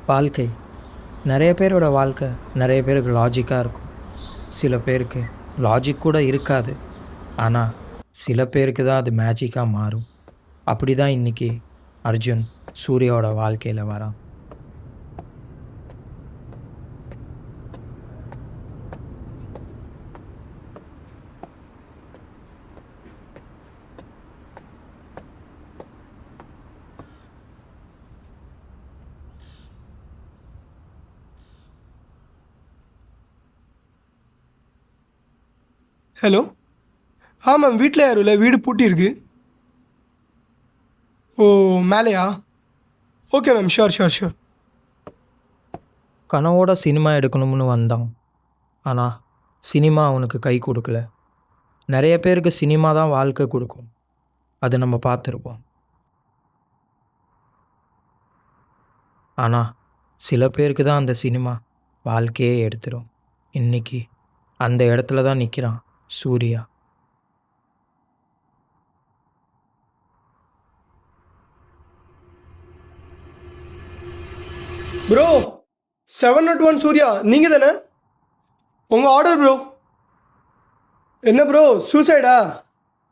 வாழ்க்கை நிறைய பேரோட வாழ்க்கை நிறைய பேருக்கு லாஜிக்காக இருக்கும். சில பேருக்கு லாஜிக் கூட இருக்காது. ஆனால் சில பேருக்கு தான் அது மேஜிக்காக மாறும். அப்படி தான் இன்றைக்கி அர்ஜுன் சூர்யாவோட வாழ்க்கையில் வரான். ஹலோ. மேம் வீட்டில் யாரும் இல்லை, வீடு பூட்டி இருக்கு. ஓ, மேலேயா? Okay ma'am, sure. கனவோட சினிமா எடுக்கணும்னு வந்தான். ஆனால் சினிமா அவனுக்கு கை கொடுக்கல. நிறைய பேருக்கு சினிமா தான் வாழ்க்கை கொடுக்கும். அதை நம்ம பார்த்துருப்போம். ஆனால் சில பேருக்கு தான் அந்த சினிமா வாழ்க்கையே எடுத்துரும். இன்றைக்கி அந்த இடத்துல தான் நிற்கிறான் சூர்யா. ப்ரோ, 701 சூர்யா நீங்கள் தானே? உங்கள் ஆர்டர் ப்ரோ. என்ன ப்ரோ, சூசைடா?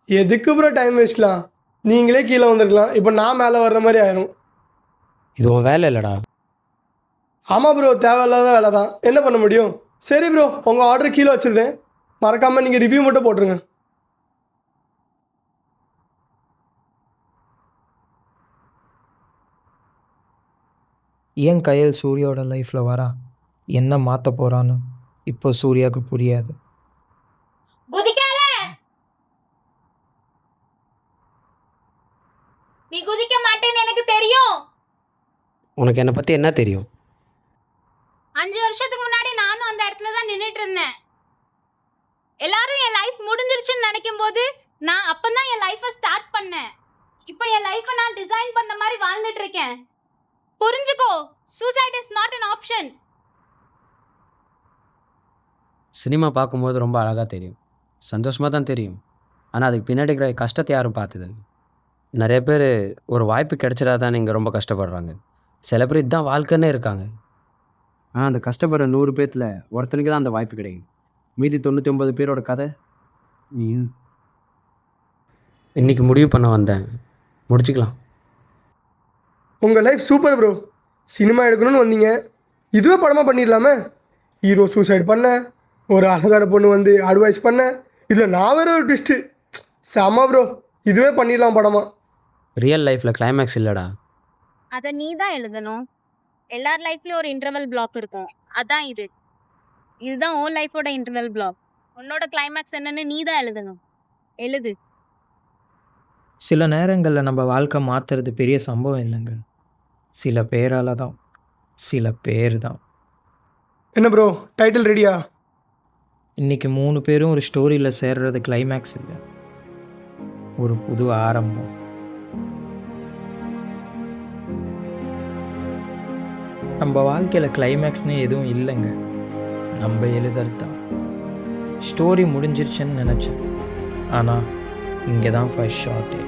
எதுக்கு ப்ரோ டைம் வேஸ்ட்லாம்? நீங்களே கீழே வந்துருக்கலாம், இப்போ நான் மேலே வர்ற மாதிரி ஆயிரும். இது உன் வேலை இல்லைடா. ஆமாம் ப்ரோ, தேவையில்லாத வேலை தான், என்ன பண்ண முடியும்? சரி ப்ரோ, உங்கள் ஆர்டர் கீழே வச்சுருந்தேன், மறக்காமல் நீங்கள் ரிவ்யூ மட்டும் போட்டுருங்க. ஏன் கையல் சூர்யாவோட லைஃப்பில் வரா, என்ன மாற்ற போகிறான்னு இப்போ சூர்யாவுக்கு புரியாது. நீ குதிக்க மாட்டேன்னு எனக்கு தெரியும். உனக்கு என்னை பற்றி என்ன தெரியும்? 5 வருஷத்துக்கு முன்னாடி நானும் அந்த இடத்துல தான் நின்றுட்டு இருந்தேன். எல்லாரும் என் லைஃப் முடிஞ்சிருச்சுன்னு நினைக்கும் போது நான் அப்பதான் என் லைஃபை ஸ்டார்ட் பண்ணேன். இப்போ என் லைஃபை நான் டிசைன் பண்ண மாதிரி வாழ்ந்துட்டு இருக்கேன். புரிஞ்சுக்கோ, suicide is not an option. Cinema பார்க்கும்போது ரொம்ப அழகாக தெரியும், சந்தோஷமாக தான் தெரியும். ஆனால் அதுக்கு பின்னாடி இருக்கிற கஷ்டத்தை யாரும் பார்த்தது. நிறைய பேர் ஒரு வாய்ப்பு கிடைச்சிடாதான் இங்கே ரொம்ப கஷ்டப்படுறாங்க. சில பேர் இதுதான் வாழ்க்கைன்னே இருக்காங்க. ஆனால் அந்த கஷ்டப்படுற 100 பேர்த்தில் ஒருத்தனுக்கு தான் அந்த வாய்ப்பு கிடைக்கும். மீதி 99 பேரோட கதை இன்றைக்கி முடிவு பண்ண வந்தேன். முடிச்சுக்கலாம். உங்கள் லைஃப் சூப்பர் ப்ரோ. சினிமா எடுக்கணும்னு வந்தீங்க, இதுவே படமாக பண்ணிடலாமே. ஹீரோ சூசைட் பண்ண, ஒரு அழகான பொண்ணு வந்து அட்வைஸ் பண்ண, இதில் நான் வேறு ஒரு ட்விஸ்ட்டு. செம ப்ரோ, இதுவே பண்ணிடலாம் படமாக. ரியல் லைஃப்பில் கிளைமேக்ஸ் இல்லைடா. அதை நீ தான் எழுதணும். எல்லார் லைஃப்லயும் ஒரு இன்டர்வல் பிளாக் இருக்கும், அதான் இதுதான் உன் லைஃபோட இன்டர்வல் பிளாக். உன்னோட கிளைமேக்ஸ் என்னன்னு நீ தான் எழுதணும். எழுது. சில நேரங்களில் நம்ம வாழ்க்கை மாற்றுறது பெரிய சம்பவம் இல்லைங்க, சில பேரால் தான். சில பேர் தான். என்ன ப்ரோ, டைட்டில் ரெடியா? இன்றைக்கி 3 பேரும் ஒரு ஸ்டோரியில் சேர்றது கிளைமேக்ஸ் இல்லை, ஒரு புது ஆரம்பம். நம்ம வாழ்க்கையில் கிளைமேக்ஸ்னு எதுவும் இல்லைங்க, நம்ம எழுதுறது தான். ஸ்டோரி முடிஞ்சிருச்சுன்னு நினச்சேன், ஆனால் இங்கே தான் ஃபர்ஸ்ட் ஷார்ட்டே.